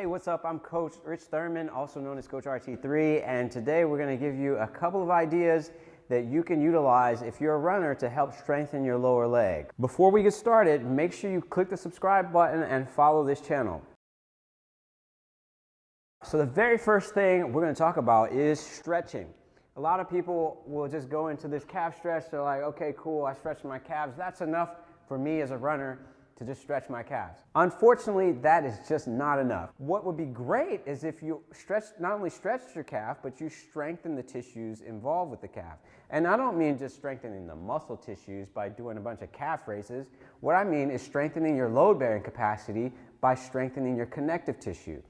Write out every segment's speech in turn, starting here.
Hey, what's up? I'm Coach Rich Thurman, also known as Coach RT3, and today we're going to give you a couple of ideas that you can utilize if you're a runner to help strengthen your lower leg. Before we get started, make sure you click the subscribe button and follow this channel. So the very first thing we're going to talk about is stretching. A lot of people will just go into this calf stretch. They're like, okay, cool, I stretched my calves. That's enough for me as a runner to just stretch my calves. Unfortunately, that is just not enough. What would be great is if you not only stretched your calf, but you strengthen the tissues involved with the calf. And I don't mean just strengthening the muscle tissues by doing a bunch of calf raises. What I mean is strengthening your load-bearing capacity by strengthening your connective tissue.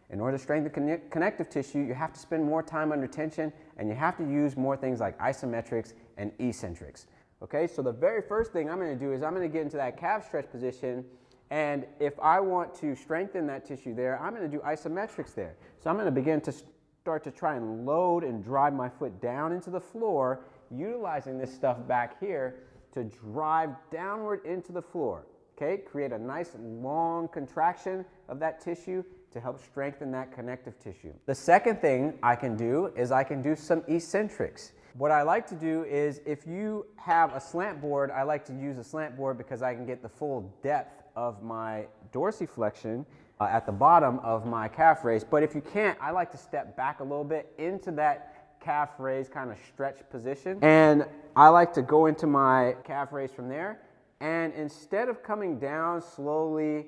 In order to strengthen connective tissue, you have to spend more time under tension, and you have to use more things like isometrics and eccentrics. Okay, so the very first thing I'm going to do is I'm going to get into that calf stretch position, and if I want to strengthen that tissue there, I'm going to do isometrics there. So I'm going to begin to start to try and load and drive my foot down into the floor, utilizing this stuff back here to drive downward into the floor. Okay, create a nice long contraction of that tissue to help strengthen that connective tissue. The second thing I can do is I can do some eccentrics. What I like to do is, if you have a slant board, I like to use a slant board because I can get the full depth of my dorsiflexion at the bottom of my calf raise. But if you can't, I like to step back a little bit into that calf raise kind of stretch position. And I like to go into my calf raise from there. And instead of coming down slowly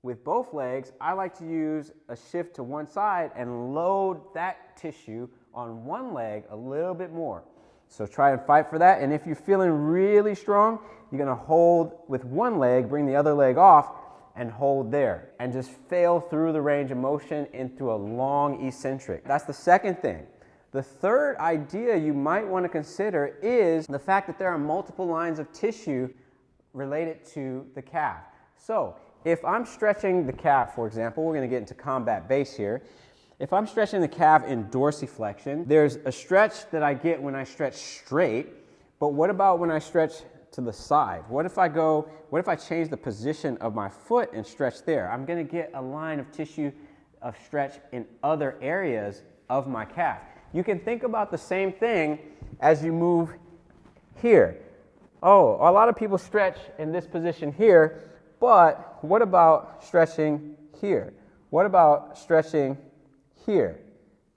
with both legs, I like to use a shift to one side and load that tissue on one leg a little bit more. So try and fight for that. And if you're feeling really strong, you're going to hold with one leg, bring the other leg off, and hold there. And just fail through the range of motion into a long eccentric. That's the second thing. The third idea you might want to consider is the fact that there are multiple lines of tissue related to the calf. So if I'm stretching the calf, for example, we're going to get into combat base here. If I'm stretching the calf in dorsiflexion, there's a stretch that I get when I stretch straight, but what about when I stretch to the side? What if I change the position of my foot and stretch there? I'm going to get a line of tissue of stretch in other areas of my calf. You can think about the same thing as you move here. Oh, a lot of people stretch in this position here, but what about stretching here? What about stretching here?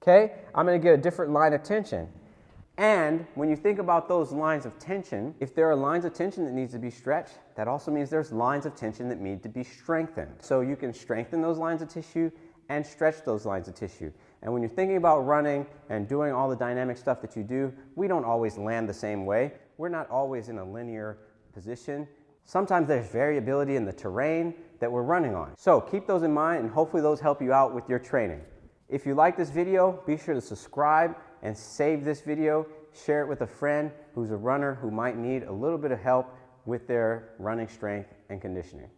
Okay, I'm going to get a different line of tension. And when you think about those lines of tension, if there are lines of tension that needs to be stretched, that also means there's lines of tension that need to be strengthened. So you can strengthen those lines of tissue and stretch those lines of tissue. And when you're thinking about running and doing all the dynamic stuff that you do, we don't always land the same way. We're not always in a linear position. Sometimes there's variability in the terrain that we're running on. So keep those in mind, and hopefully those help you out with your training. If you like this video, be sure to subscribe and save this video. Share it with a friend who's a runner who might need a little bit of help with their running strength and conditioning.